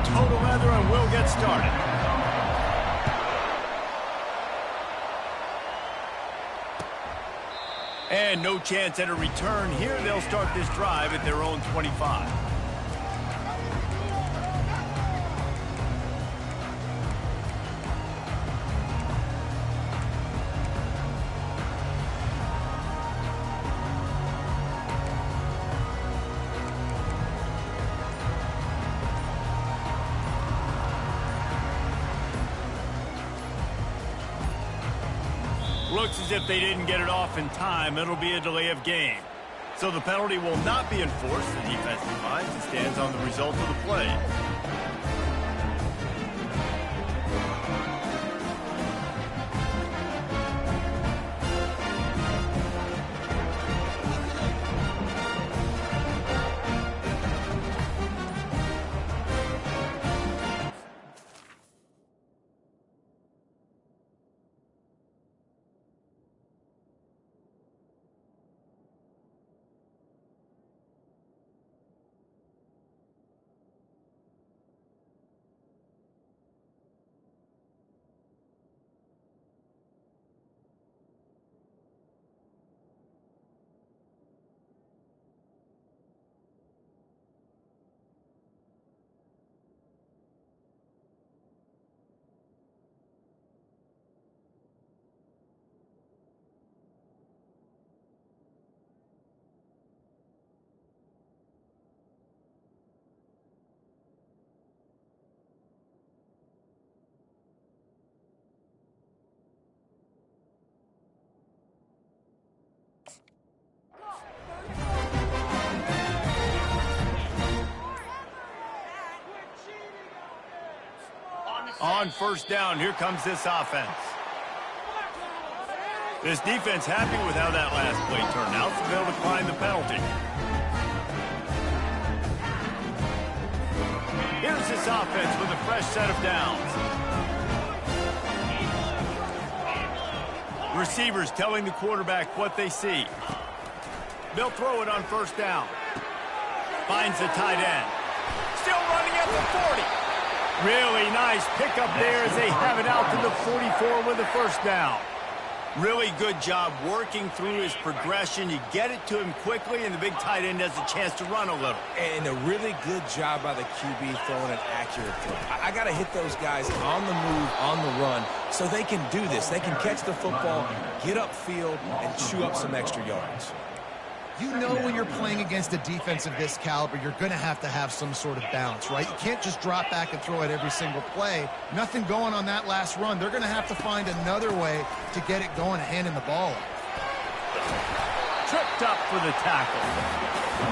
toe to leather, and we'll get started. And no chance at a return here. They'll start this drive at their own 25. Looks as if they didn't get it off in time. It'll be a delay of game. So the penalty will not be enforced. The defense defines and stands on the result of the play. On first down, here comes this offense. This defense happy with how that last play turned out, so they'll decline the penalty. Here's this offense with a fresh set of downs. Receivers telling the quarterback what they see. They'll throw it on first down. Finds the tight end. Still running at the 40. Really nice pickup there as they have it out to the 44 with a first down. Really good job working through his progression. You get it to him quickly, and the big tight end has a chance to run a little. And a really good job by the QB throwing an accurate throw. I got to hit those guys on the move, on the run, so they can do this. They can catch the football, get upfield, and chew up some extra yards. You know when you're playing against a defense of this caliber, you're going to have some sort of balance, right? You can't just drop back and throw it every single play. Nothing going on that last run. They're going to have to find another way to get it going, handing the ball off. Tripped up for the tackle.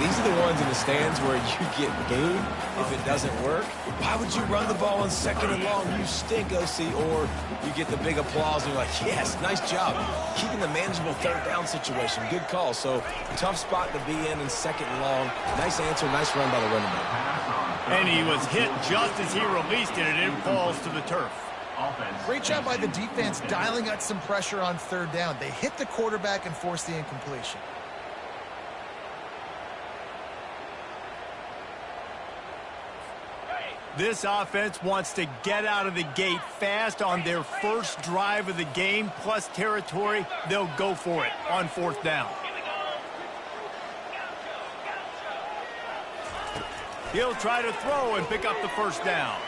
These are the ones in the stands where you get booed if it doesn't work. Why would you run the ball on second and long? You stink, OC. Or you get the big applause and you're like, yes, nice job. Keeping the manageable third down situation. Good call. So tough spot to be in second and long. Nice answer, nice run by the running back. And he was hit just as he released it, and it falls to the turf. Great job by the defense dialing up some pressure on third down. They hit the quarterback and forced the incompletion. This offense wants to get out of the gate fast on their first drive of the game, plus territory. They'll go for it on fourth down. He'll try to throw and pick up the first down.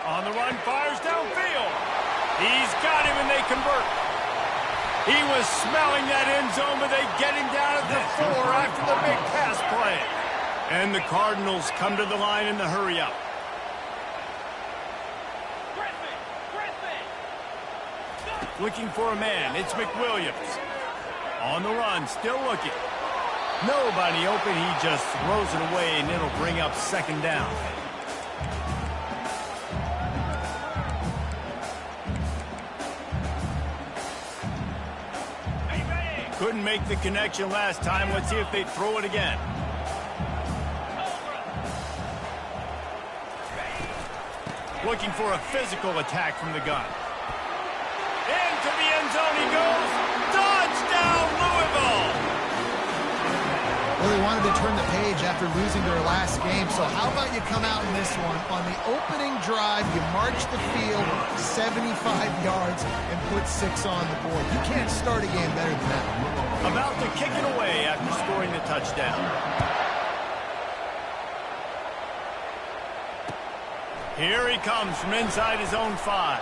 On the run, fires downfield. He's got him, and they convert. He was smelling that end zone, but they get him down at the 4 after the big pass play. And the Cardinals come to the line in the hurry-up. Looking for a man. It's McWilliams. On the run, still looking. Nobody open. He just throws it away, and it'll bring up second down. Couldn't make the connection last time. Let's see if they throw it again. Looking for a physical attack from the gun. Into the end zone he goes. Touchdown, Louisville! Well, they wanted they turn the page after losing their last game. So how about you come out in this one? On the opening drive, you march the field 75 yards and put 6 on the board. You can't start a game better than that. About to kick it away after scoring the touchdown. Here he comes from inside his own 5.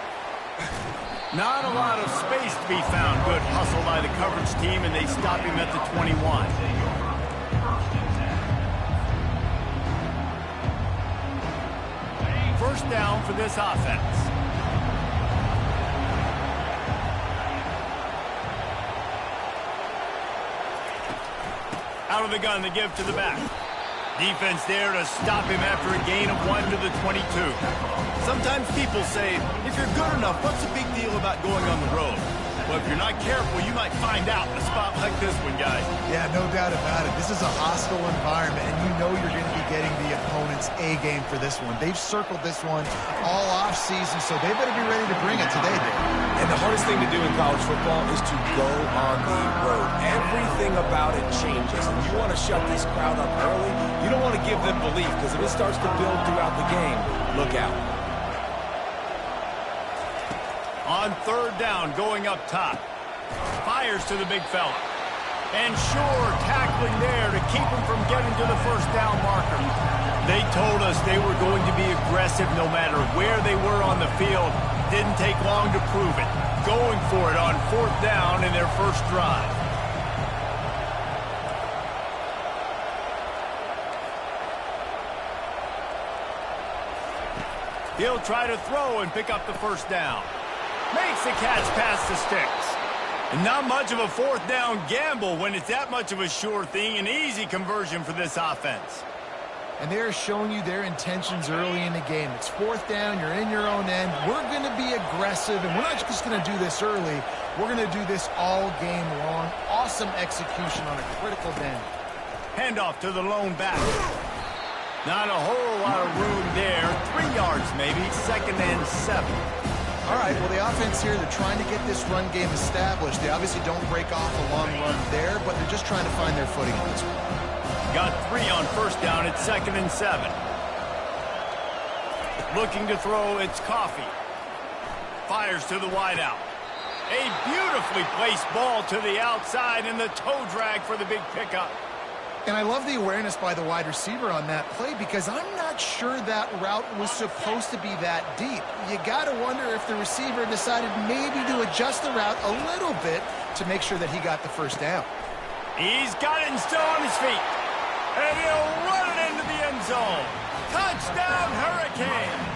Not a lot of space to be found. Good hustle by the coverage team, and they stop him at the 21. First down for this offense. Out of the gun, the give to the back. Defense there to stop him after a gain of 1 to the 22. Sometimes people say, if you're good enough, what's the big deal about going on the road? Well, if you're not careful, you might find out in a spot like this one, guys. Yeah, no doubt about it. This is a hostile environment, and you know you're going to be getting the opponent's A game for this one. They've circled this one all offseason, so they better be ready to bring it today, Dave. And the hardest thing to do in college football is to go on the road. Everything about it changes, and you want to shut this crowd up early. You don't want to give them belief, because if it starts to build throughout the game, look out. On third down, going up top. Fires to the big fella. And sure, tackling there to keep him from getting to the first down marker. They told us they were going to be aggressive no matter where they were on the field. Didn't take long to prove it. Going for it on fourth down in their first drive. He'll try to throw and pick up the first down. Makes the catch past the sticks. And not much of a fourth down gamble when it's that much of a sure thing. An easy conversion for this offense. And they're showing you their intentions early in the game. It's fourth down. You're in your own end. We're going to be aggressive, and we're not just going to do this early. We're going to do this all game long. Awesome execution on a critical down. Handoff to the lone back. Not a whole lot of room there. 3 yards maybe. 2nd and 7. All right, well, the offense here, they're trying to get this run game established. They obviously don't break off a long run there, but they're just trying to find their footing in this one. Got 3 on first down at 2nd and 7. Looking to throw, it's Coffee. Fires to the wideout. A beautifully placed ball to the outside, and the toe drag for the big pickup. And I love the awareness by the wide receiver on that play, because I'm not sure that route was supposed to be that deep. You got to wonder if the receiver decided maybe to adjust the route a little bit to make sure that he got the first down. He's got it and still on his feet. And he'll run it into the end zone. Touchdown, Hurricanes!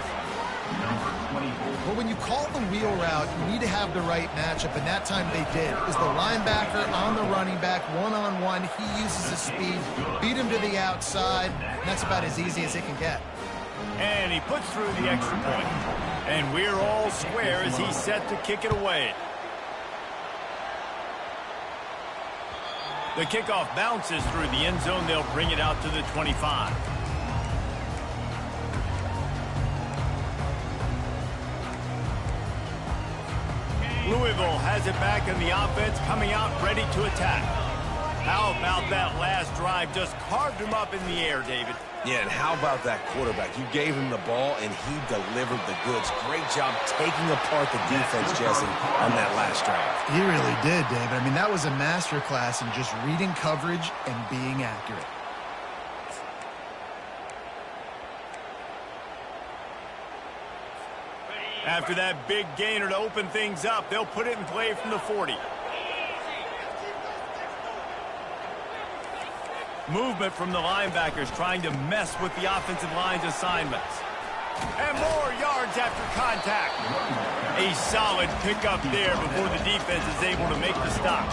Well, when you call the wheel route, you need to have the right matchup, and that time they did. It was the linebacker on the running back, one-on-one. He uses his speed, beat him to the outside, and that's about as easy as it can get. And he puts through the extra point. And we're all square as he's set to kick it away. The kickoff bounces through the end zone. They'll bring it out to the 25. Louisville has it back in the offense, coming out ready to attack. How about that last drive? Just carved him up in the air, David. Yeah, and how about that quarterback? You gave him the ball, and he delivered the goods. Great job taking apart the defense, Jesse, on that last drive. He really did, David. I mean, that was a masterclass in just reading coverage and being accurate. After that big gainer to open things up, they'll put it in play from the 40. Movement from the linebackers trying to mess with the offensive line's assignments. And more yards after contact. A solid pickup there before the defense is able to make the stop.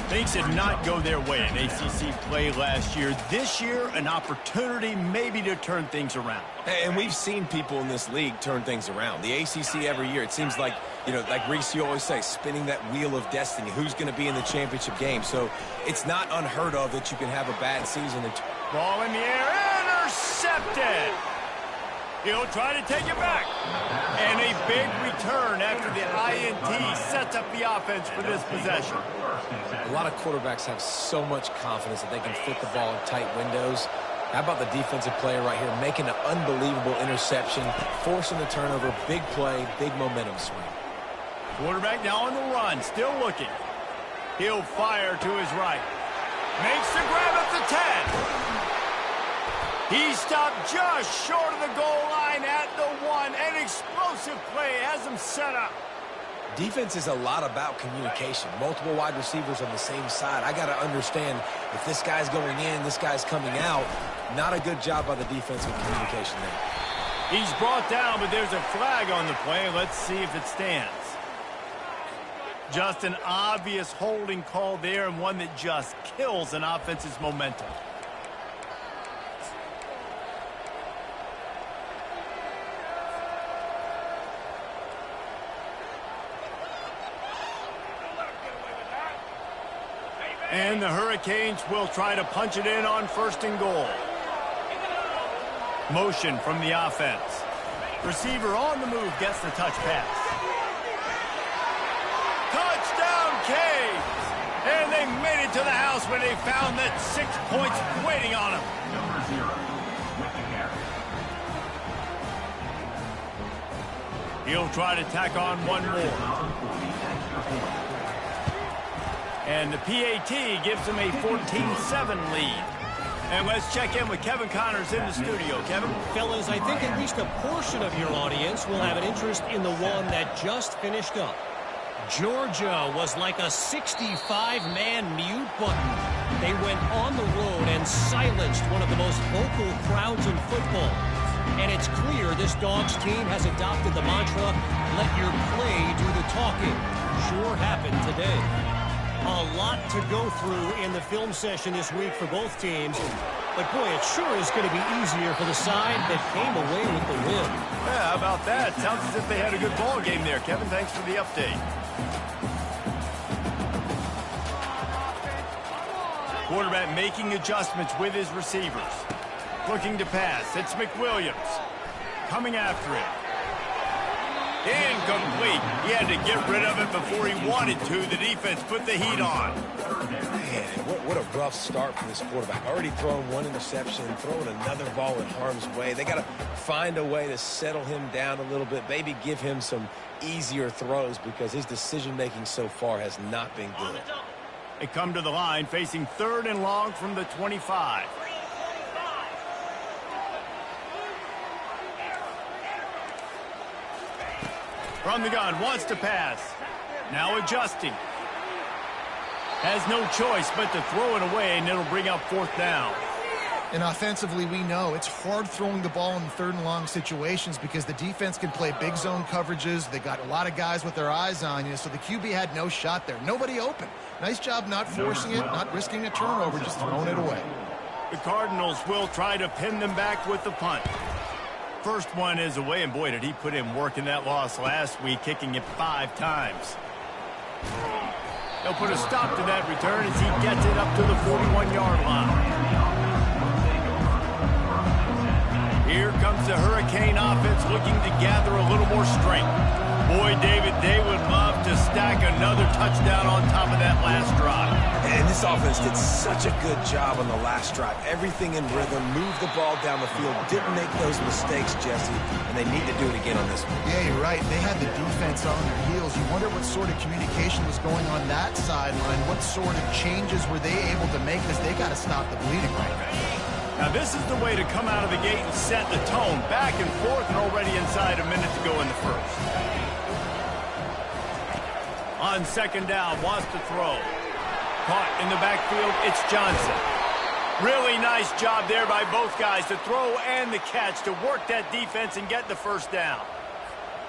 Things did not go their way in ACC play last year. This year, an opportunity maybe to turn things around. And we've seen people in this league turn things around. The ACC every year, it seems like, you know, like Reese, you always say, spinning that wheel of destiny. Who's going to be in the championship game? So it's not unheard of that you can have a bad season. Ball in the air, intercepted. He'll try to take it back. And a big return after the INT sets up the offense for this possession. A lot of quarterbacks have so much confidence that they can fit the ball in tight windows. How about the defensive player right here making an unbelievable interception, forcing the turnover, big play, big momentum swing. Quarterback now on the run, still looking. He'll fire to his right. Makes the grab at the 10. He stopped just short of the goal line at the 1. An explosive play has him set up. Defense is a lot about communication. Multiple wide receivers on the same side. I got to understand if this guy's going in, this guy's coming out. Not a good job by the defense with communication there. He's brought down, but there's a flag on the play. Let's see if it stands. Just an obvious holding call there, and one that just kills an offense's momentum. And the Hurricanes will try to punch it in on 1st and goal. Motion from the offense. Receiver on the move gets the touch pass. Touchdown, Canes! And they made it to the house when they found that 6 points waiting on them. He'll try to tack on one more. And the PAT gives them a 14-7 lead. And let's check in with Kevin Connors in the studio. Kevin? Fellas, I think at least a portion of your audience will have an interest in the one that just finished up. Georgia was like a 65-man mute button. They went on the road and silenced one of the most vocal crowds in football. And it's clear this Dogs team has adopted the mantra, let your play do the talking. Sure happened today. A lot to go through in the film session this week for both teams. But, boy, it sure is going to be easier for the side that came away with the win. Yeah, how about that? Sounds as if they had a good ball game there. Kevin, thanks for the update. Quarterback making adjustments with his receivers. Looking to pass. It's McWilliams. Coming after it. Incomplete. He had to get rid of it before he wanted to. The defense put the heat on. Man, what a rough start for this quarterback. Already throwing one interception, throwing another ball in harm's way. They got to find a way to settle him down a little bit, maybe give him some easier throws because his decision-making so far has not been good. They come to the line facing 3rd and long from the 25. From the gun, wants to pass. Now adjusting. Has no choice but to throw it away, and it'll bring up 4th down. And offensively, we know it's hard throwing the ball in 3rd and long situations because the defense can play big zone coverages. They got a lot of guys with their eyes on you, so the QB had no shot there. Nobody open. Nice job not forcing it, not risking a turnover, just throwing it away. The Cardinals will try to pin them back with the punt. First one is away, and boy, did he put in work in that loss last week, kicking it 5 times. They'll put a stop to that return as he gets it up to the 41-yard line. Here comes the Hurricane offense looking to gather a little more strength. Boy, David, they would love to stack another touchdown on top of that last drive. And this offense did such a good job on the last drive. Everything in rhythm, moved the ball down the field, didn't make those mistakes, Jesse, and they need to do it again on this one. Yeah, you're right. They had the defense on their heels. You wonder what sort of communication was going on that sideline. What sort of changes were they able to make because they got to stop the bleeding right now. Now, this is the way to come out of the gate and set the tone. Back and forth and already inside a minute to go in the first. On 2nd down, wants to throw. Caught in the backfield, it's Johnson. Really nice job there by both guys to throw and the catch to work that defense and get the 1st down.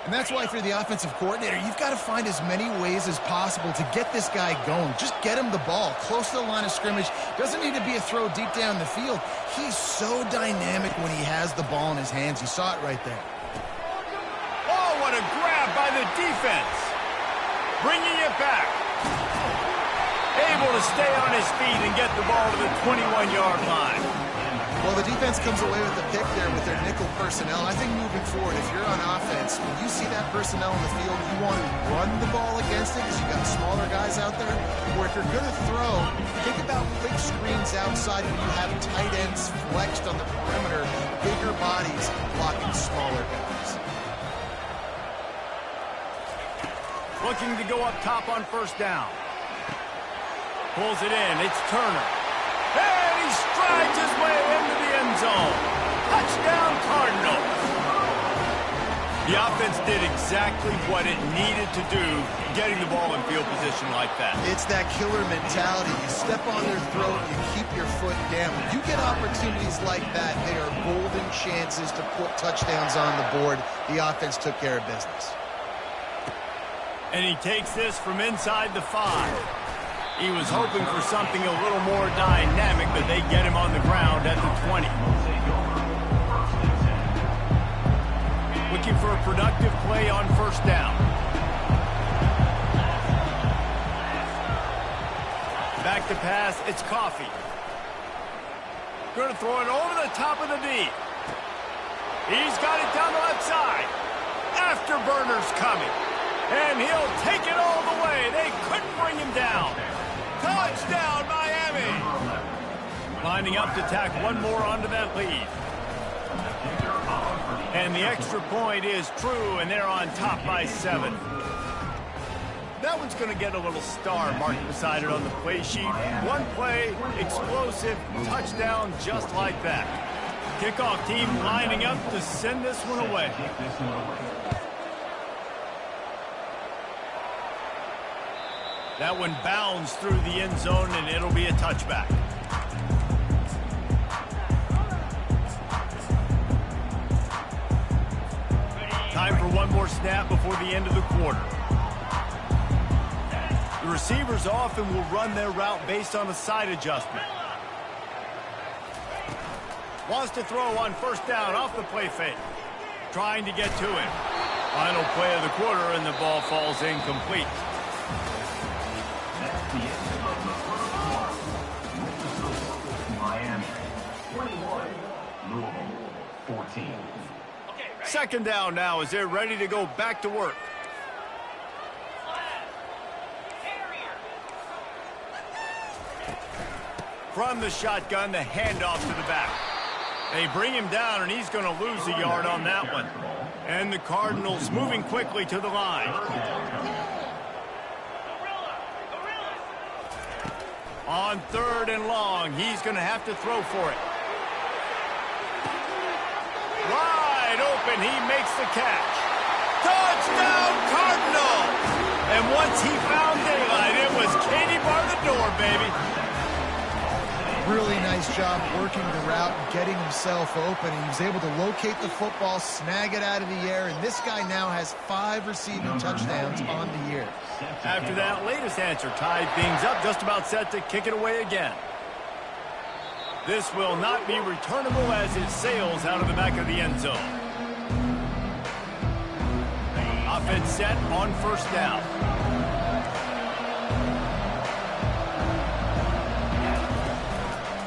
And that's why if you're the offensive coordinator, you've got to find as many ways as possible to get this guy going. Just get him the ball close to the line of scrimmage. Doesn't need to be a throw deep down the field. He's so dynamic when he has the ball in his hands. You saw it right there. Oh, what a grab by the defense. Bringing it back. Able to stay on his feet and get the ball to the 21-yard line. Well, the defense comes away with a pick there with their nickel personnel. I think moving forward, if you're on offense, when you see that personnel in the field, you want to run the ball against it because you've got smaller guys out there. Or if you're going to throw, think about quick screens outside when you have tight ends flexed on the perimeter, bigger bodies blocking smaller guys. Looking to go up top on first down. Pulls it in. It's Turner. And he strides his way into the end zone. Touchdown, Cardinals. The offense did exactly what it needed to do, getting the ball in field position like that. It's that killer mentality. You step on their throat, you keep your foot down. When you get opportunities like that, they are golden chances to put touchdowns on the board. The offense took care of business. And he takes this from inside the 5. He was hoping for something a little more dynamic, but they get him on the ground at the 20. Looking for a productive play on first down. Back to pass, it's Coffee. Going to throw it over the top of the D. He's got it down the left side. Afterburner's coming. And he'll take it all the way. They couldn't bring him down. Touchdown, Miami! Lining up to tack one more onto that lead. And the extra point is true, and they're on top by 7. That one's going to get a little star marked beside it on the play sheet. One play, explosive, touchdown just like that. Kickoff team lining up to send this one away. That one bounds through the end zone, and it'll be a touchback. Time for one more snap before the end of the quarter. The receivers often will run their route based on a side adjustment. Wants to throw on first down off the play fake. Trying to get to him. Final play of the quarter, and the ball falls incomplete. Miami 21, Louisville 14. Second down now as they're ready to go back to work. From the shotgun, the handoff to the back. They bring him down, and he's going to lose a yard on that one. And the Cardinals moving quickly to the line. On third and long, he's going to have to throw for it. Wide open, he makes the catch. Touchdown, Cardinals! And once he found daylight, it was Katie bar the door, baby. Really nice job working the route and getting himself open. He was able to locate the football, snag it out of the air, and this guy now has 5 receiving touchdowns on the year. After that latest answer, tied things up, just about set to kick it away again. This will not be returnable as it sails out of the back of the end zone. Offense set on first down.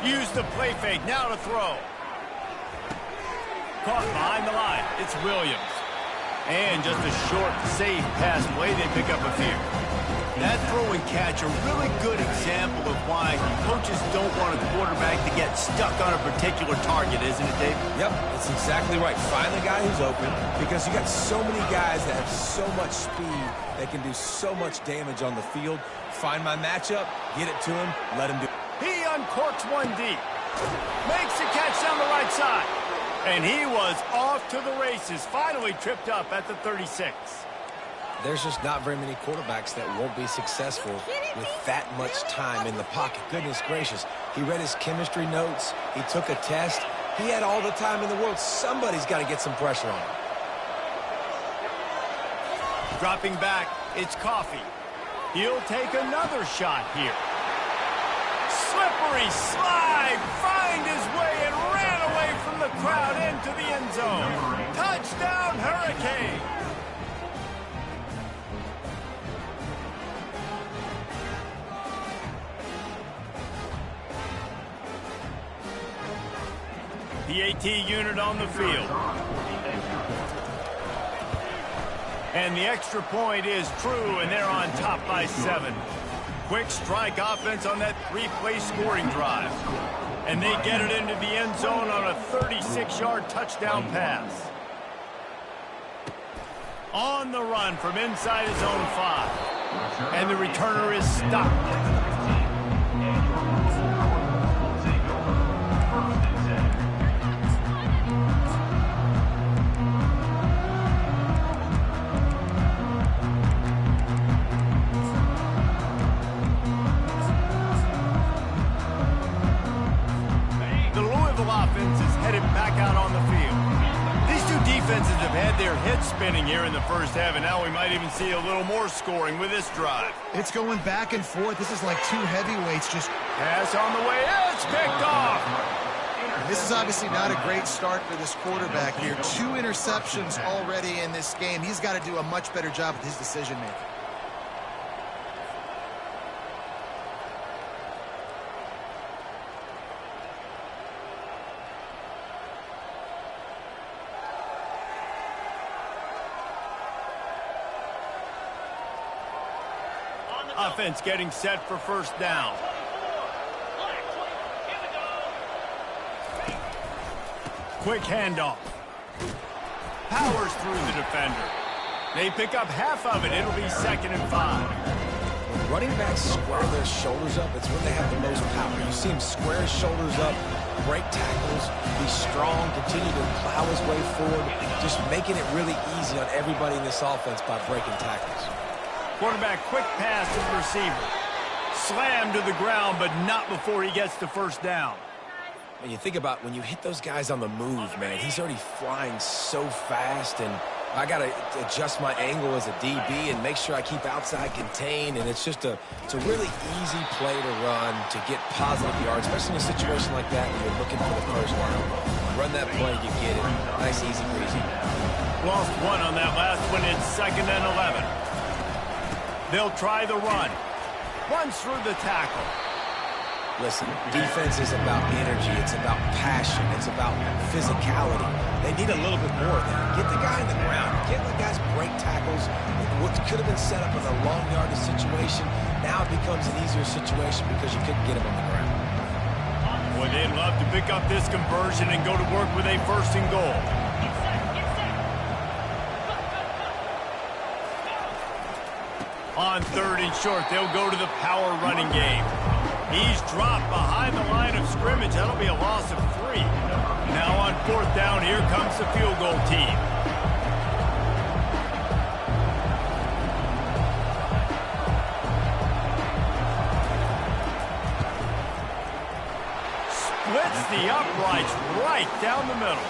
Use the play fake, now to throw. Caught behind the line, it's Williams. And just a short, safe pass play, they pick up a few. That throw and catch, a really good example of why coaches don't want a quarterback to get stuck on a particular target, isn't it, Dave? Yep, that's exactly right. Find the guy who's open, because you got so many guys that have so much speed that can do so much damage on the field. Find my matchup, get it to him, let him do it. He uncorks one deep. Makes the catch down the right side. And he was off to the races. Finally tripped up at the 36. There's just not very many quarterbacks that won't be successful with that much time in the pocket. Goodness gracious. He read his chemistry notes. He took a test. He had all the time in the world. Somebody's got to get some pressure on him. Dropping back, it's Coffee. He'll take another shot here. Slippery slide, find his way and ran away from the crowd into the end zone. Touchdown, Hurricane! PAT unit on the field. And the extra point is true, and they're on top by 7. Quick strike offense on that 3-play scoring drive. And they get it into the end zone on a 36-yard touchdown pass. On the run from inside his own 5. And the returner is stopped. Offense is headed back out on the field. These two defenses have had their heads spinning here in the first half, and now we might even see a little more scoring with this drive. It's going back and forth. This is like two heavyweights just... Pass on the way. It's picked off. This is obviously not a great start for this quarterback here. 2 interceptions already in this game. He's got to do a much better job with his decision-making. Offense getting set for first down. Quick handoff. Powers through the defender. They pick up half of it. It'll be 2nd and 5. When running backs square their shoulders up, it's when they have the most power. You see him square his shoulders up, break tackles, be strong, continue to plow his way forward, just making it really easy on everybody in this offense by breaking tackles. Quarterback, quick pass to the receiver. Slammed to the ground, but not before he gets to first down. And you think about when you hit those guys on the move, man, he's already flying so fast, and I got to adjust my angle as a DB and make sure I keep outside contained, and it's just it's a really easy play to run to get positive yards, especially in a situation like that when you're looking for the first down. Run that play, you get it. Nice, easy, breezy. Lost 1 on that last one. It's 2nd and 11. They'll try the run. Runs through the tackle. Listen, defense is about energy. It's about passion. It's about physicality. They need a little bit more of that. Get the guy in the ground. Get the guys break tackles. What could have been set up as a long yardage situation, now it becomes an easier situation because you couldn't get him on the ground. Boy, they'd love to pick up this conversion and go to work with a 1st and goal. On 3rd and short, they'll go to the power running game. He's dropped behind the line of scrimmage. That'll be a loss of 3. Now on 4th down, here comes the field goal team. Splits the uprights right down the middle.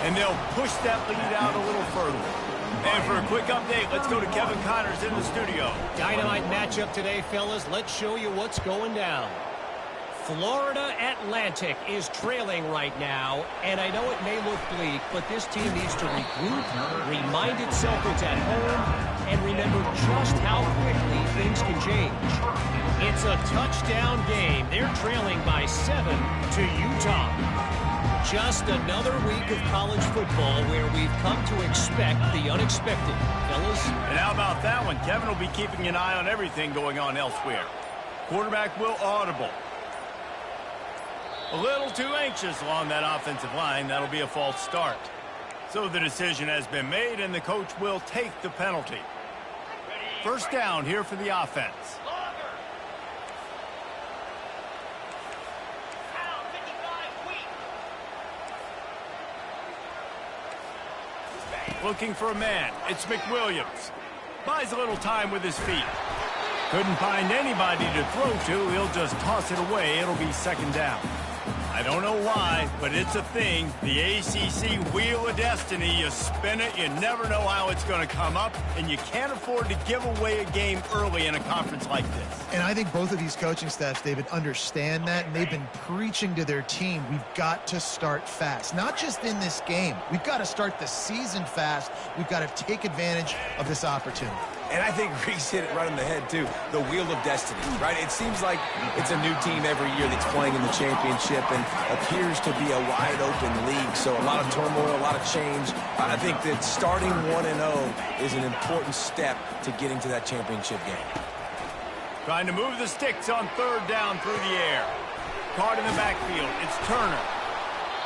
And they'll push that lead out a little further. And for a quick update, let's go to Kevin Connors in the studio. Dynamite matchup today, fellas. Let's show you what's going down. Florida Atlantic is trailing right now, and I know it may look bleak, but this team needs to regroup, remind itself it's at home, and remember just how quickly things can change. It's a touchdown game. They're trailing by 7 to Utah. Just another week of college football where we've come to expect the unexpected, fellas. And how about that one? Kevin will be keeping an eye on everything going on elsewhere. Quarterback will audible. A little too anxious along that offensive line. That'll be a false start. So the decision has been made, and the coach will take the penalty. First down here for the offense. Looking for a man. It's McWilliams. Buys a little time with his feet. Couldn't find anybody to throw to. He'll just toss it away. It'll be 2nd down. I don't know why, but it's a thing. The ACC Wheel of Destiny. You spin it, you never know how it's going to come up, and you can't afford to give away a game early in a conference like this. And I think both of these coaching staffs, David, understand that, and they've been preaching to their team, we've got to start fast. Not just in this game. We've got to start the season fast. We've got to take advantage of this opportunity. And I think Reese hit it right on the head, too. The wheel of destiny, right? It seems like it's a new team every year that's playing in the championship and appears to be a wide-open league. So a lot of turmoil, a lot of change. I think that starting 1-0 is an important step to getting to that championship game. Trying to move the sticks on third down through the air. Caught in the backfield. It's Turner.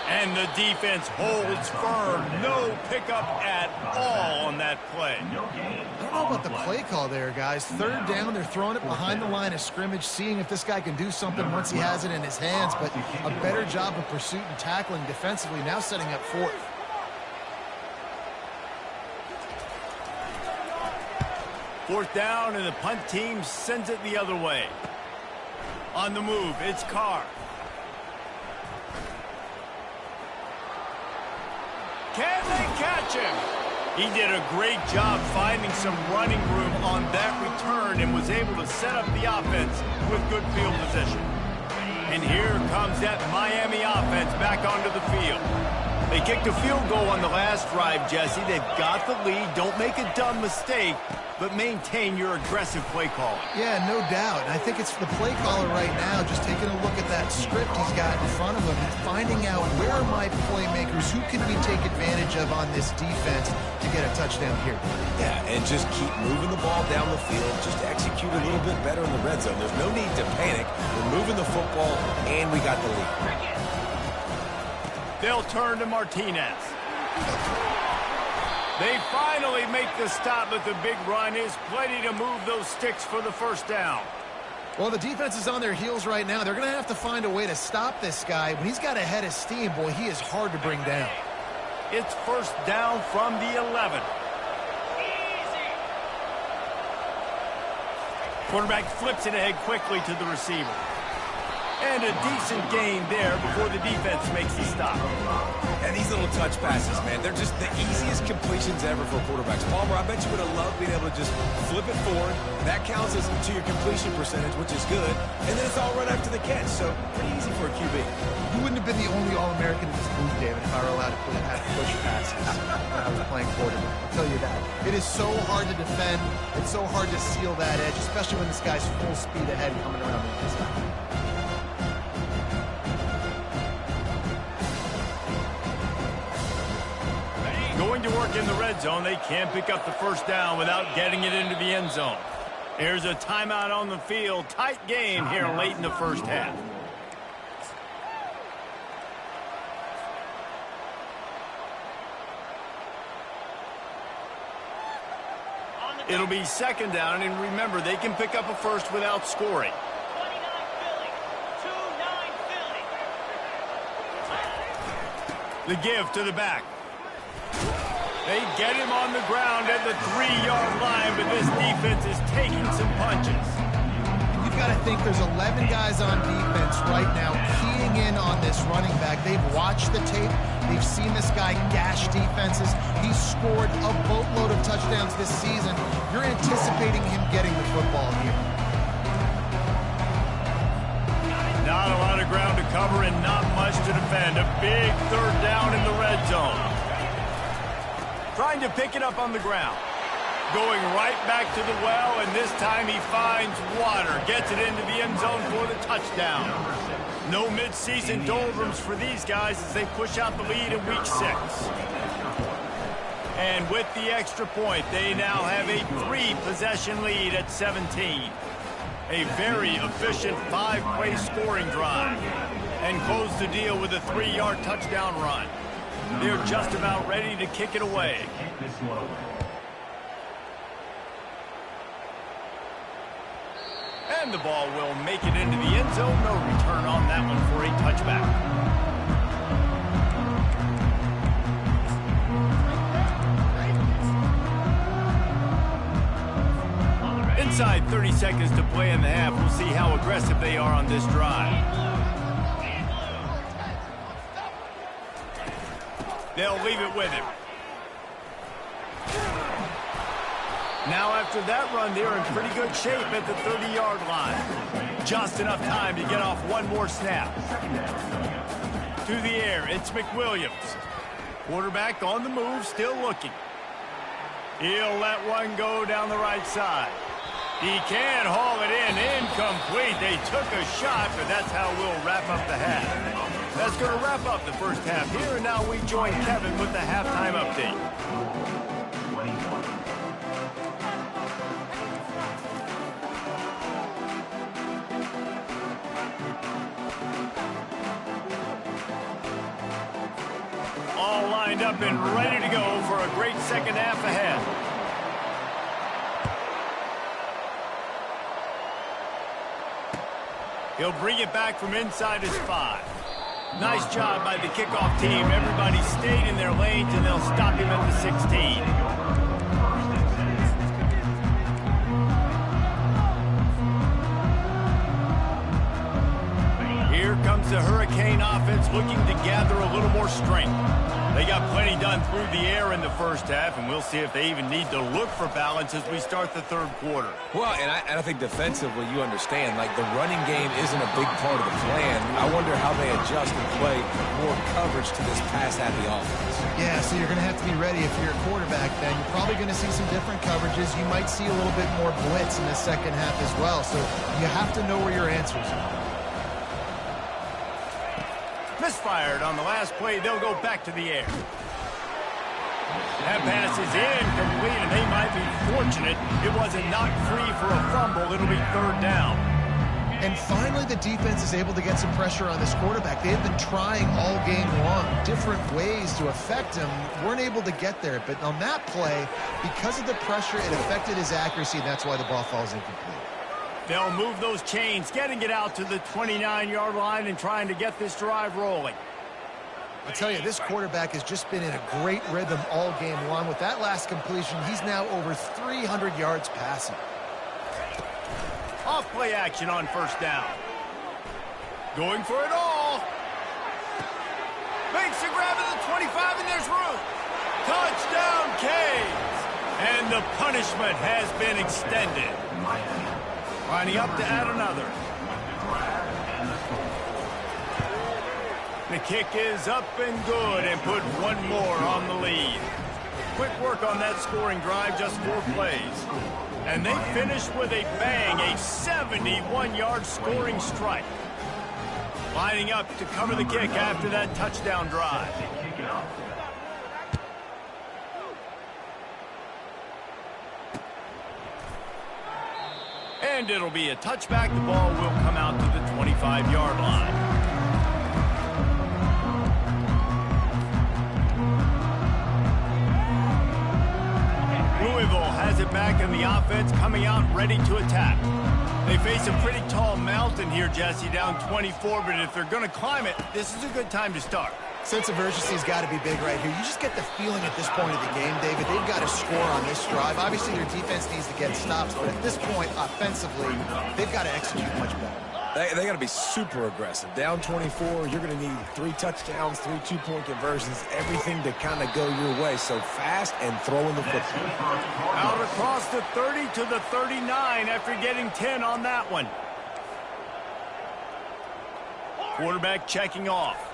And the defense holds firm. No pickup at all on that play. I don't know about the play call there, guys. Third down, they're throwing it behind the line of scrimmage, seeing if this guy can do something once he has it in his hands. But a better job of pursuit and tackling defensively, now setting up fourth. Fourth down, and the punt team sends it the other way. On the move, it's Carr. Can they catch him? He did a great job finding some running room on that return and was able to set up the offense with good field position. And here comes that Miami offense back onto the field. They kicked a field goal on the last drive, Jesse. They've got the lead. Don't make a dumb mistake, but maintain your aggressive play call. Yeah, no doubt. And I think it's the play caller right now just taking a look at that script he's got in front of him and finding out where are my playmakers, who can we take advantage of on this defense to get a touchdown here. Yeah, and just keep moving the ball down the field. Just execute a little bit better in the red zone. There's no need to panic. We're moving the football, and we got the lead. They'll turn to Martinez. They finally make the stop, but the big run is plenty to move those sticks for the first down. Well, the defense is on their heels right now. They're going to have to find a way to stop this guy. When he's got a head of steam, boy, he is hard to bring down. It's first down from the 11. Quarterback flips it ahead quickly to the receiver. And a decent gain there before the defense makes the stop. And these little touch passes, man, they're just the easiest completions ever for quarterbacks. Palmer, I bet you would have loved being able to just flip it forward. That counts as to your completion percentage, which is good. And then it's all right after the catch, so pretty easy for a QB. You wouldn't have been the only All-American in this booth, David, if I were allowed to have push passes when I was playing quarterback. I'll tell you that. It is so hard to defend. It's so hard to seal that edge, especially when this guy's full speed ahead coming around the inside. Going to work in the red zone. They can't pick up the first down without getting it into the end zone. Here's a timeout on the field. Tight game here late in the first half. It'll be second down, and remember, they can pick up a first without scoring. The give to the back. They get him on the ground at the 3-yard line, but this defense is taking some punches. You've got to think there's 11 guys on defense right now keying in on this running back. They've watched the tape. They've seen this guy gash defenses. He's scored a boatload of touchdowns this season. You're anticipating him getting the football here. Not a lot of ground to cover and not much to defend. A big third down in the red zone. Trying to pick it up on the ground. Going right back to the well, and this time he finds water. Gets it into the end zone for the touchdown. No midseason doldrums for these guys as they push out the lead in week 6. And with the extra point, they now have a 3-possession lead at 17. A very efficient 5-play scoring drive. And close the deal with a 3-yard touchdown run. They're just about ready to kick it away. And the ball will make it into the end zone. No return on that one for a touchback. Inside 30 seconds to play in the half. We'll see how aggressive they are on this drive. They'll leave it with him. Now after that run, they're in pretty good shape at the 30-yard line. Just enough time to get off one more snap. To the air, it's McWilliams. Quarterback on the move, still looking. He'll let one go down the right side. He can haul it in. Incomplete. They took a shot, but that's how we'll wrap up the half. That's going to wrap up the first half here, and now we join Kevin with the halftime update. 21. All lined up and ready to go for a great second half ahead. He'll bring it back from inside his 5. Nice job by the kickoff team. Everybody stayed in their lanes, and they'll stop him at the 16. Here comes the Hurricane offense looking to gather a little more strength. They got plenty done through the air in the first half, and we'll see if they even need to look for balance as we start the third quarter. Well, and I think defensively, you understand, like the running game isn't a big part of the plan. I wonder how they adjust and play more coverage to this pass-happy offense. Yeah, so you're going to have to be ready if you're a quarterback then. You're probably going to see some different coverages. You might see a little bit more blitz in the second half as well, so you have to know where your answers are. Misfired on the last play. They'll go back to the air. That pass is incomplete, and they might be fortunate it wasn't knocked free for a fumble. It'll be third down. And finally, the defense is able to get some pressure on this quarterback. They have been trying all game long different ways to affect him. Weren't able to get there. But on that play, because of the pressure, it affected his accuracy, and that's why the ball falls incomplete. They'll move those chains, getting it out to the 29-yard line and trying to get this drive rolling. I'll tell you, this quarterback has just been in a great rhythm all game long. With that last completion, he's now over 300 yards passing. Off play action on first down. Going for it all. Makes a grab at the 25, and there's room. Touchdown, Canes. And the punishment has been extended. Lining up to add another. The kick is up and good and put one more on the lead. Quick work on that scoring drive, just 4 plays. And they finish with a bang, a 71-yard scoring strike. Lining up to cover the kick after that touchdown drive. And it'll be a touchback. The ball will come out to the 25-yard line. Louisville has it back in the offense, coming out ready to attack. They face a pretty tall mountain here, Jesse, down 24, but if they're going to climb it, this is a good time to start. Sense of urgency's got to be big right here. You just get the feeling at this point of the game, David, they've got to score on this drive. Obviously, their defense needs to get stops, but at this point, offensively, they've got to execute much better. They got to be super aggressive. Down 24, you're going to need 3 touchdowns, 3 two-point conversions, everything to kind of go your way. So fast and throwing the football. Out across the 30 to the 39 after getting 10 on that one. Quarterback checking off.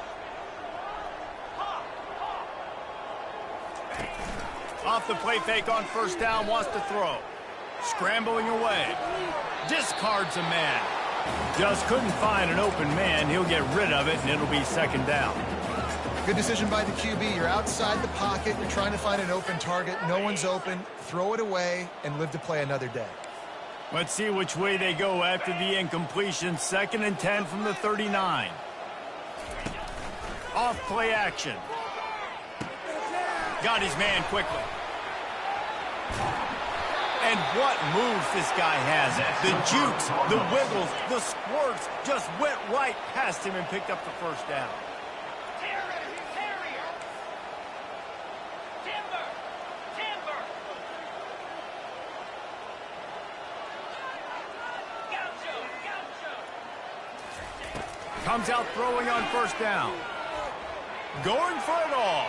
Off the play fake on first down, wants to throw. Scrambling away. Discards a man. Just couldn't find an open man. He'll get rid of it, and it'll be second down. Good decision by the QB. You're outside the pocket. You're trying to find an open target. No one's open. Throw it away and live to play another day. Let's see which way they go after the incompletion. 2nd and 10 from the 39. Off play action. Got his man quickly. And what moves this guy has. The jukes, the wiggles, the squirts just went right past him and picked up the first down. Comes out throwing on first down. Going for it all.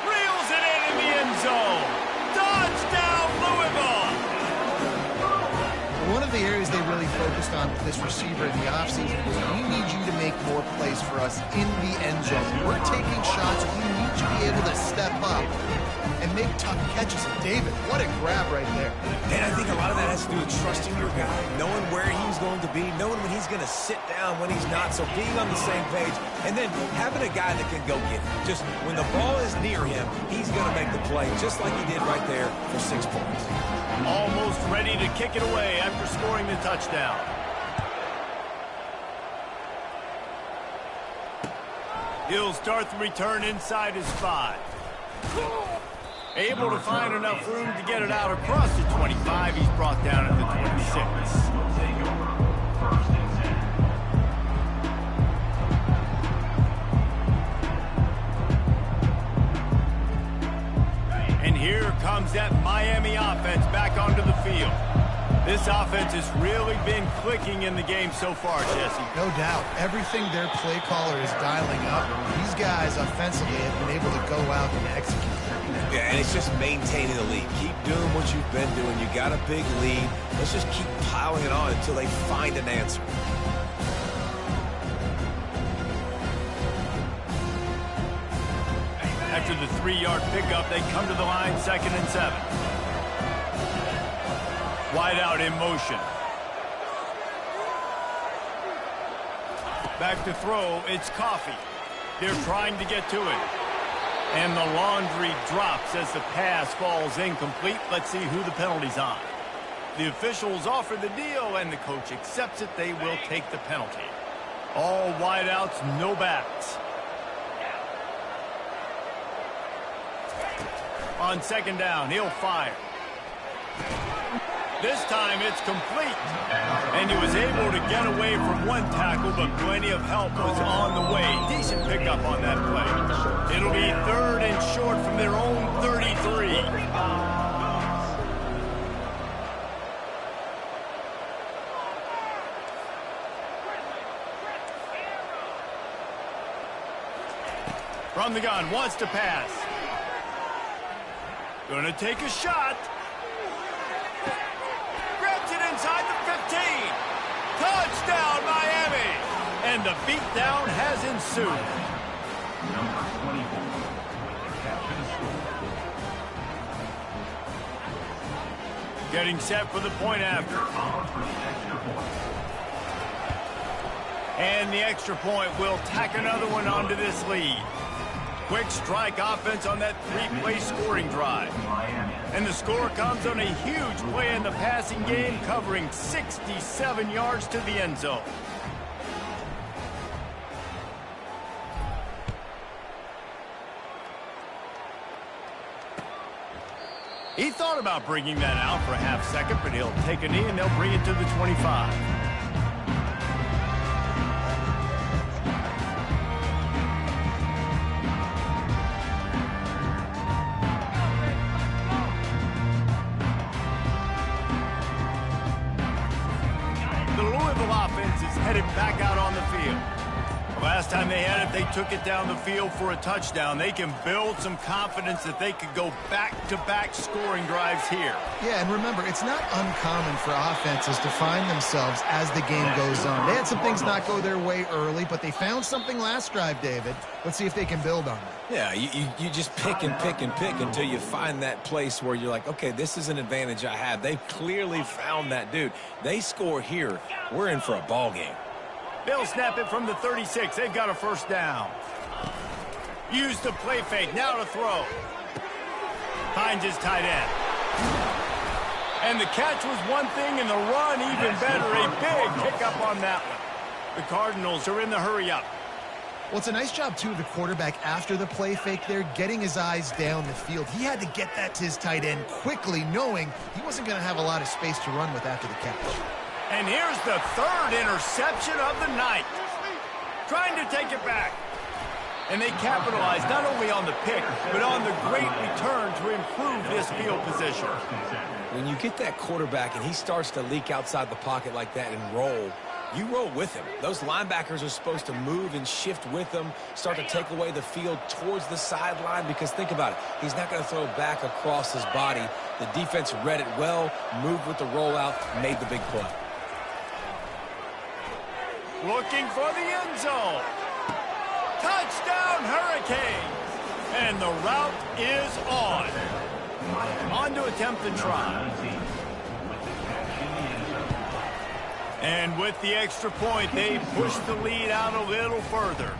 Reels it in the end zone. Touchdown, Louisville! One of the areas they really focus focused on with this receiver in the offseason is we need you to make more plays for us in the end zone. We're taking shots. We need to be able to step up and make tough catches. And David, what a grab right there. And I think a lot of that has to do with trusting your guy, knowing where he's going to be, knowing when he's going to sit down, when he's not. So being on the same page, and then having a guy that can go get it. Just when the ball is near him, he's going to make the play, just like he did right there for 6 points. Almost ready to kick it away after scoring the touchdown. He'll start the return inside his 5. Able to find enough room to get it out across the 25. He's brought down at the 26. And here comes that Miami offense back onto the field. This offense has really been clicking in the game so far, Jesse. No doubt. Everything their play caller is dialing up. These guys offensively have been able to go out and execute. Yeah, and it's just maintaining the lead. Keep doing what you've been doing. You got a big lead. Let's just keep piling it on until they find an answer. After the 3-yard pickup, they come to the line, 2nd and 7. Wide out in motion. Back to throw, it's Coffee. They're trying to get to it. And the laundry drops as the pass falls incomplete. Let's see who the penalty's on. The officials offer the deal, and the coach accepts it. They will take the penalty. All wideouts, no backs. On 2nd down, he'll fire. This time it's complete. And he was able to get away from one tackle, but plenty of help was on the way. Decent pickup on that play. It'll be 3rd and short from their own 33. From the gun, wants to pass. Gonna take a shot. Grabs it inside the 15. Touchdown, Miami. And the beatdown has ensued. Number 24 with the catch and score. Getting set for the point after. And the extra point will tack another one onto this lead. Quick strike offense on that 3-play scoring drive. And the score comes on a huge play in the passing game, covering 67 yards to the end zone. He thought about bringing that out for a half second, but he'll take a knee and they'll bring it to the 25. Headed back out on the field. The last time they had it, they took it down the field for a touchdown. They can build some confidence that they could go back-to-back scoring drives here. Yeah, and remember, it's not uncommon for offenses to find themselves as the game goes on. They had some things not go their way early, but they found something last drive, David. Let's see if they can build on it. Yeah, you just pick and pick and pick until you find that place where you're like, okay, this is an advantage I have. They've clearly found that, dude. They score here, we're in for a ball game. They'll snap it from the 36. They've got a 1st down. Use the play fake. Now to throw. Finds his tight end. And the catch was one thing, and the run even better. A big pickup on that one. The Cardinals are in the hurry-up. Well, it's a nice job, too, of the quarterback after the play fake there, getting his eyes down the field. He had to get that to his tight end quickly, knowing he wasn't going to have a lot of space to run with after the catch. And here's the 3rd interception of the night. Trying to take it back. And they capitalized not only on the pick, but on the great return to improve this field position. When you get that quarterback and he starts to leak outside the pocket like that and roll, you roll with him. Those linebackers are supposed to move and shift with him, start to take away the field towards the sideline, because think about it. He's not going to throw back across his body. The defense read it well, moved with the rollout, made the big play. Looking for the end zone. Touchdown, Hurricane. And the route is on. On to attempt the try. And with the extra point, they push the lead out a little further.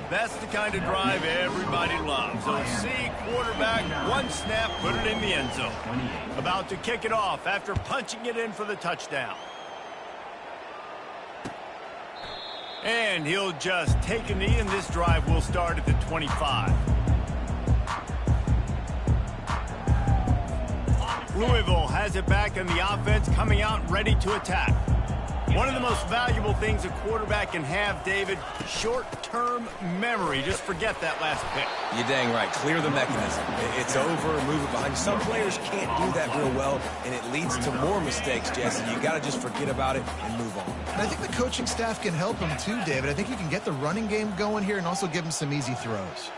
That's the kind of drive everybody loves. OC quarterback, one snap, put it in the end zone. About to kick it off after punching it in for the touchdown. And he'll just take a knee, and this drive will start at the 25. Louisville has it back, and the offense coming out ready to attack. One of the most valuable things a quarterback can have, David, short-term memory. Just forget that last pick. You're dang right. Clear the mechanism. It's over, move it behind you. Some players can't do that real well, and it leads to more mistakes, Jesse. You got to just forget about it and move on. And I think the coaching staff can help him too, David. I think he can get the running game going here and also give him some easy throws.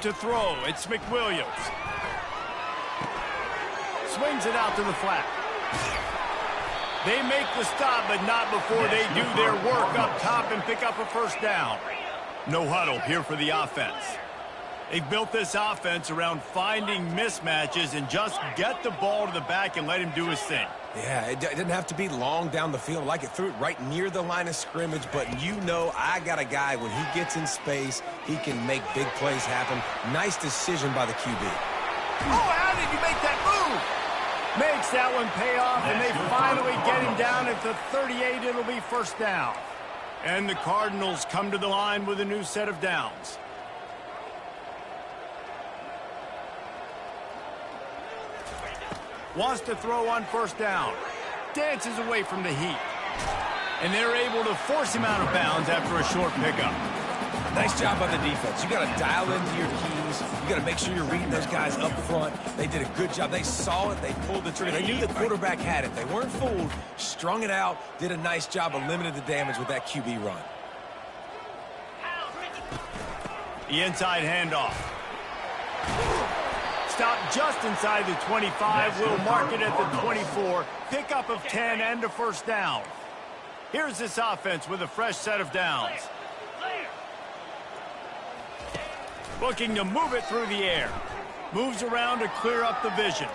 To throw, it's McWilliams. Swings it out to the flat. They make the stop, but not before they do their work up top and pick up a first down. No huddle here for the offense. They've built this offense around finding mismatches and just get the ball to the back and let him do his thing. Yeah, it didn't have to be long down the field. Like it threw it right near the line of scrimmage, but you know I got a guy, when he gets in space, he can make big plays happen. Nice decision by the QB. Oh, how did you make that move? Makes that one pay off, and they finally get him down at the 38. It'll be first down. And the Cardinals come to the line with a new set of downs. Wants to throw on first down. Dances away from the heat. And they're able to force him out of bounds after a short pickup. Nice job by the defense. You got to dial into your keys. You got to make sure you're reading those guys up front. They did a good job. They saw it. They pulled the trigger. They knew the quarterback had it. They weren't fooled. Strung it out. Did a nice job of limiting the damage with that QB run. The inside handoff. Stop just inside the 25. We'll mark it at the 24. Pickup of 10 and a first down. Here's this offense with a fresh set of downs. Looking to move it through the air. Moves around to clear up the vision.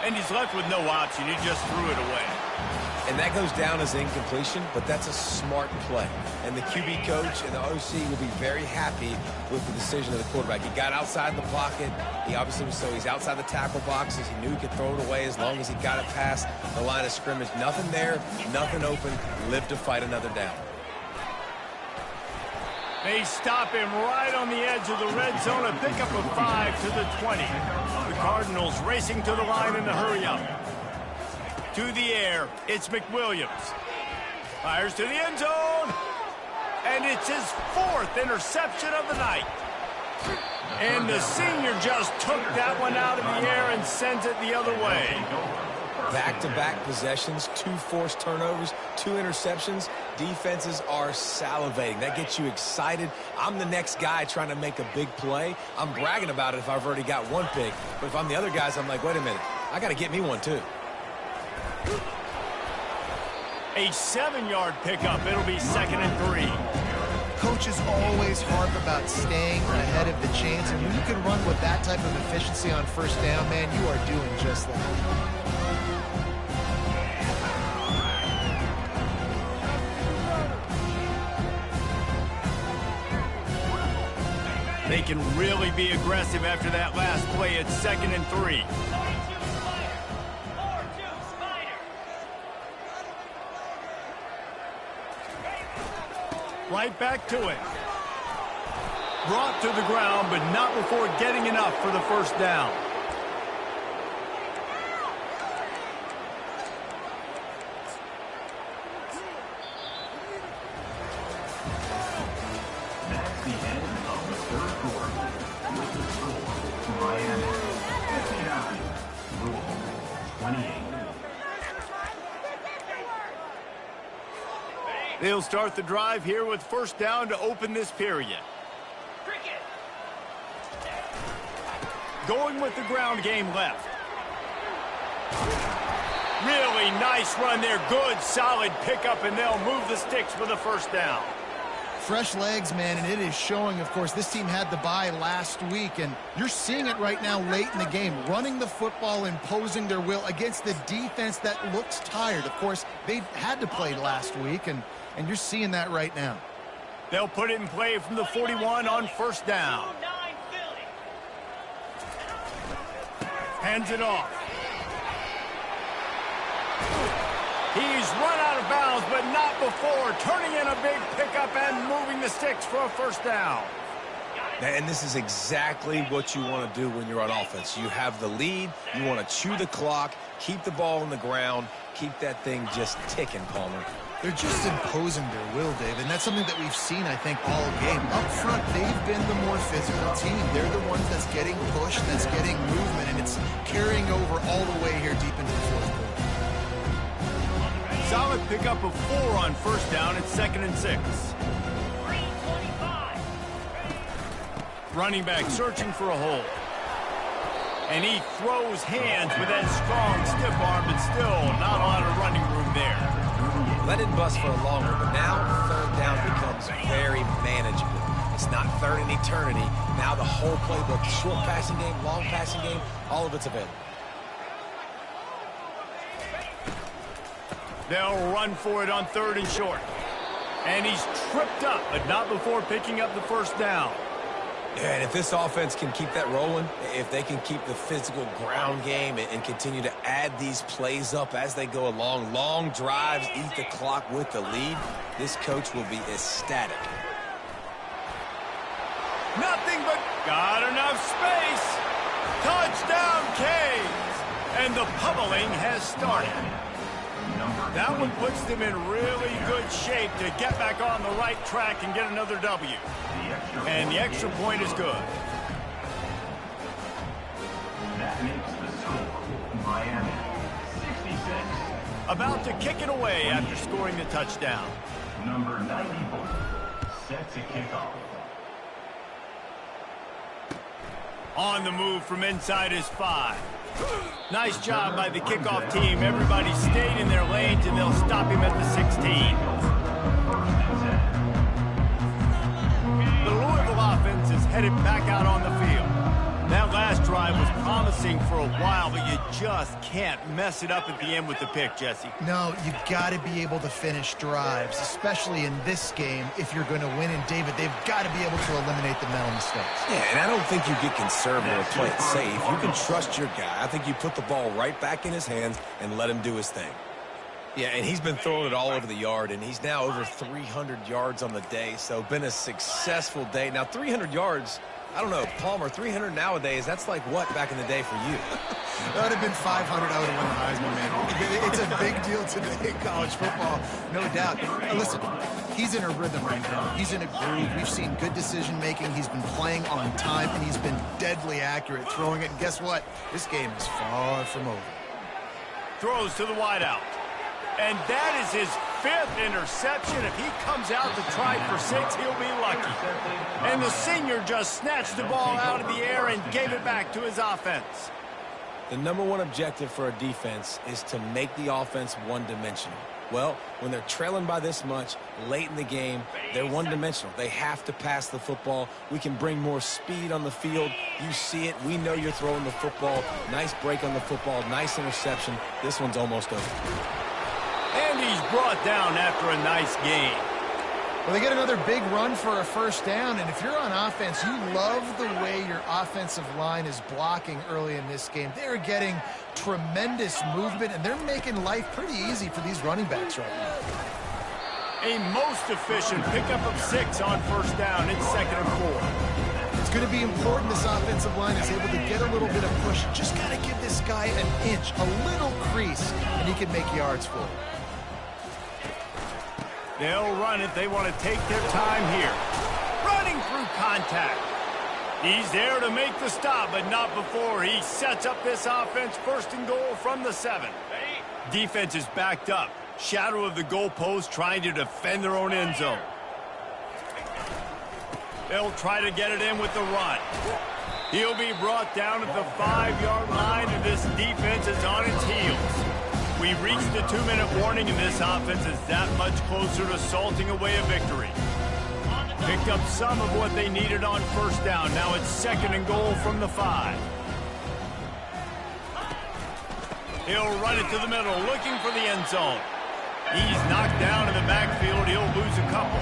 And he's left with no option. He just threw it away. And that goes down as incompletion, but that's a smart play. And the QB coach and the OC will be very happy with the decision of the quarterback. He got outside the pocket. He obviously was, so he's outside the tackle boxes. He knew he could throw it away as long as he got it past the line of scrimmage. Nothing there, nothing open. Lived to fight another down. They stop him right on the edge of the red zone. A pickup of 5 to the 20. The Cardinals racing to the line in the hurry up. To the air, it's McWilliams. Fires to the end zone. And it's his 4th interception of the night. And the senior just took that one out of the air and sends it the other way. Back-to-back possessions, 2 forced turnovers, 2 interceptions. Defenses are salivating. That gets you excited. I'm the next guy trying to make a big play. I'm bragging about it if I've already got 1 pick. But if I'm the other guys, I'm like, wait a minute. I got to get me 1 too. A 7-yard pickup. It'll be 2nd and 3. Coaches always harp about staying ahead of the chains, and when you can run with that type of efficiency on first down, man, you are doing just that. They can really be aggressive after that last play. It's 2nd and 3. Right back to it. Brought to the ground, but not before getting enough for the first down. That's the end of the third quarter. With the score, Miami 59, Louisville 28. They'll start the drive here with first down to open this period. Going with the ground game left. Really nice run there. Good, solid pickup, and they'll move the sticks for the first down. Fresh legs, man, and it is showing. Of course, this team had the bye last week, and you're seeing it right now late in the game, running the football, imposing their will against the defense that looks tired. Of course, they had to play last week, and you're seeing that right now. They'll put it in play from the 41 on first down. Hands it off. He's run out of bounds, but not before. Turning in a big pickup and moving the sticks for a first down. And this is exactly what you want to do when you're on offense. You have the lead. You want to chew the clock, keep the ball on the ground, keep that thing just ticking, Palmer. They're just imposing their will, Dave, and that's something that we've seen, I think, all game. Up front, they've been the more physical team. They're the ones that's getting pushed, that's getting movement, and it's carrying over all the way here deep into the fourth quarter. Solid pickup of 4 on first down. It's 2nd and 6. Running back searching for a hole. And he throws hands with that strong, stiff arm, but still not a lot of running room there. Let it bust for longer, but now third down becomes very manageable. It's not third in eternity. Now the whole playbook, short passing game, long passing game, all of it's available. They'll run for it on 3rd and short. And he's tripped up, but not before picking up the first down. Yeah, and if this offense can keep that rolling, if they can keep the physical ground game and continue to add these plays up as they go along, long drives, eat the clock with the lead, this coach will be ecstatic. Nothing but got enough space. Touchdown, Canes. And the pummeling has started. That one puts them in really good shape to get back on the right track and get another W. And the extra point is good. That makes the score Miami 66. About to kick it away after scoring the touchdown. Number 94 set to kick off. On the move from inside his 5. Nice job by the kickoff team. Everybody stayed in their lanes, and they'll stop him at the 16. The Louisville offense is headed back out on the field. That last drive was promising for a while, but you just can't mess it up at the end with the pick, Jesse. No, you got to be able to finish drives, especially in this game if you're going to win. And, David, they've got to be able to eliminate the mental mistakes. Yeah, and I don't think you get conservative or play it safe. You can trust your guy. I think you put the ball right back in his hands and let him do his thing. Yeah, and he's been throwing it all over the yard, and he's now over 300 yards on the day, so been a successful day. Now, 300 yards, I don't know, Palmer, 300 nowadays, that's like what back in the day for you? That would have been 500. I would have won the Heisman, man. It's a big deal today in college football, no doubt. Listen, he's in a rhythm right now. He's in a groove. We've seen good decision-making. He's been playing on time, and he's been deadly accurate throwing it. And guess what? This game is far from over. Throws to the wideout. And that is his 5th interception. If he comes out to try for 6, he'll be lucky. And the senior just snatched the ball out of the air and gave it back to his offense. The number one objective for a defense is to make the offense one-dimensional. Well, when they're trailing by this much, late in the game, they're one-dimensional. They have to pass the football. We can bring more speed on the field. You see it. We know you're throwing the football. Nice break on the football. Nice interception. This one's almost over. And he's brought down after a nice game. Well, they get another big run for a first down, and if you're on offense, you love the way your offensive line is blocking early in this game. They're getting tremendous movement, and they're making life pretty easy for these running backs right now. A most efficient pickup of 6 on first down. It's 2nd and 4. It's going to be important this offensive line is able to get a little bit of push. Just got to give this guy an inch, a little crease, and he can make yards for it. They'll run it. They want to take their time here. Running through contact. He's there to make the stop, but not before he sets up this offense 1st and goal from the 7. Defense is backed up. Shadow of the goalpost trying to defend their own end zone. They'll try to get it in with the run. He'll be brought down at the 5-yard line, and this defense is on its heels. We reached the 2-minute warning, and this offense is that much closer to salting away a victory. Picked up some of what they needed on first down. Now it's 2nd and goal from the 5. He'll run it to the middle, looking for the end zone. He's knocked down in the backfield. He'll lose a couple.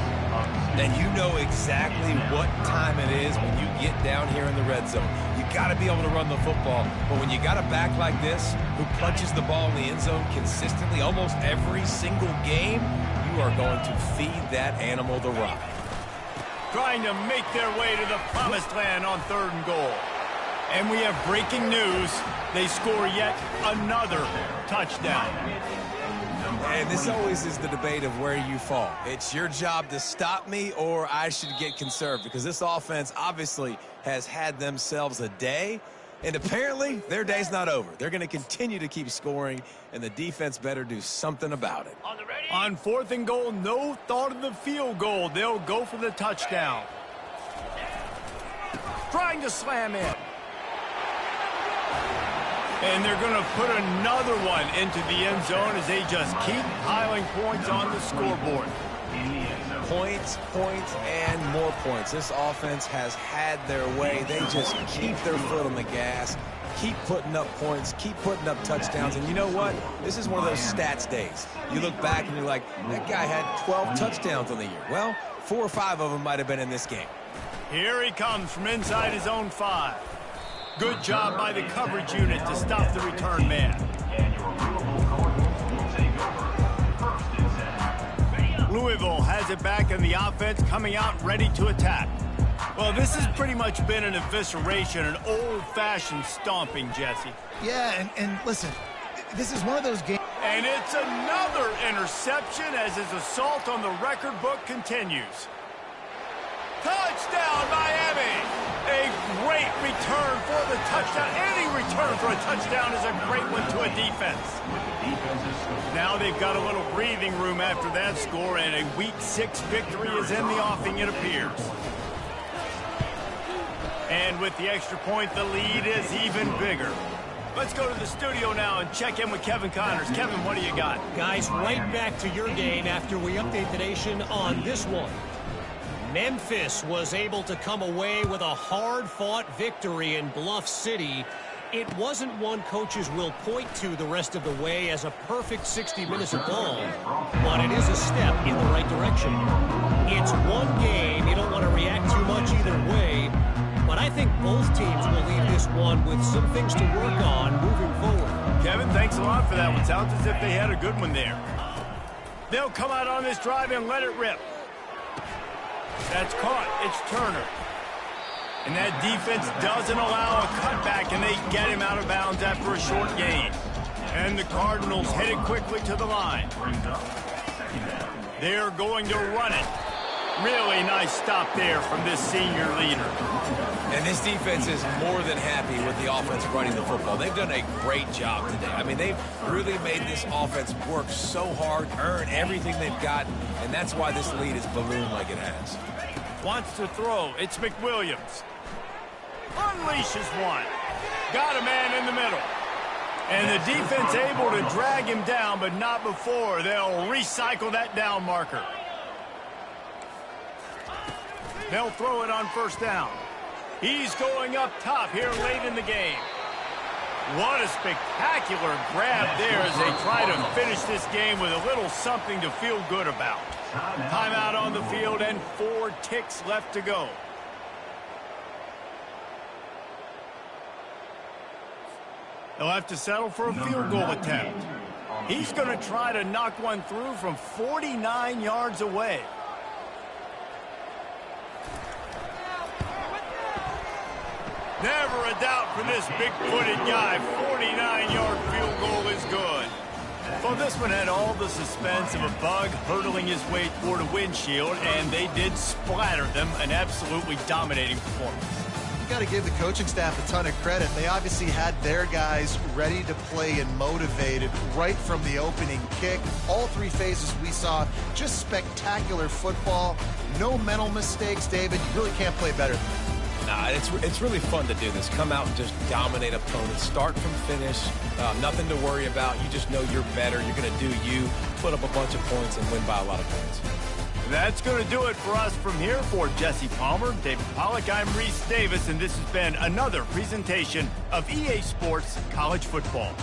And you know exactly what time it is when you get down here in the red zone. You got to be able to run the football. But when you got a back like this who punches the ball in the end zone consistently almost every single game, you are going to feed that animal the rock. Trying to make their way to the promised land on 3rd and goal. And we have breaking news. They score yet another touchdown. And this always is the debate of where you fall. It's your job to stop me, or I should get conserved, because this offense obviously has had themselves a day, and apparently their day's not over. They're going to continue to keep scoring, and the defense better do something about it. On 4th and goal, no thought of the field goal. They'll go for the touchdown. Trying to slam in. And they're going to put another one into the end zone as they just keep piling points on the scoreboard. Points, and more points. This offense has had their way. They just keep their foot on the gas, keep putting up points, keep putting up touchdowns. And you know what? This is one of those stats days. You look back and you're like, that guy had 12 touchdowns on the year. Well, 4 or 5 of them might have been in this game. Here he comes from inside his own 5. Good job by the coverage unit to stop the return man. Louisville has it back, and the offense coming out ready to attack. Well, this has pretty much been an evisceration, an old-fashioned stomping, Jesse. Yeah, and listen, this is one of those games. And it's another interception as his assault on the record book continues. Touchdown, Miami! A great return for the touchdown. Any return for a touchdown is a great one to a defense. Now they've got a little breathing room after that score, and a Week 6 victory is in the offing, it appears. And with the extra point, the lead is even bigger. Let's go to the studio now and check in with Kevin Connors. Kevin, what do you got? Guys, right back to your game after we update the nation on this one. Memphis was able to come away with a hard-fought victory in Bluff City. It wasn't one coaches will point to the rest of the way as a perfect 60 minutes of ball, but it is a step in the right direction. It's one game. You don't want to react too much either way, but I think both teams will leave this one with some things to work on moving forward. Kevin, thanks a lot for that one. Sounds as if they had a good one there. They'll come out on this drive and let it rip. That's caught. It's Turner. And that defense doesn't allow a cutback, and they get him out of bounds after a short gain. And the Cardinals headed quickly to the line. They're going to run it. Really nice stop there from this senior leader. And this defense is more than happy with the offense running the football. They've done a great job today. I mean, they've really made this offense work so hard, earn everything they've got, and that's why this lead is ballooned like it has. Wants to throw. It's McWilliams. Unleashes one. Got a man in the middle. And the defense able to drag him down, but not before. They'll recycle that down marker. They'll throw it on first down. He's going up top here late in the game. What a spectacular grab there as they try to finish this game with a little something to feel good about. Timeout on the field and 4 ticks left to go. They'll have to settle for a field goal attempt. He's going to try to knock one through from 49 yards away. Never a doubt for this big-footed guy. 49-yard field goal is good. Well, this one had all the suspense of a bug hurtling his way toward a windshield, and they did splatter them. An absolutely dominating performance. You got to give the coaching staff a ton of credit. They obviously had their guys ready to play and motivated right from the opening kick. All 3 phases we saw, just spectacular football. No mental mistakes, David. You really can't play better than that. Nah, it's really fun to do this. Come out and just dominate opponents. Start from finish. Nothing to worry about. You just know you're better. You're going to do you, put up a bunch of points, and win by a lot of points. That's going to do it for us from here. For Jesse Palmer, David Pollack, I'm Reese Davis, and this has been another presentation of EA Sports College Football.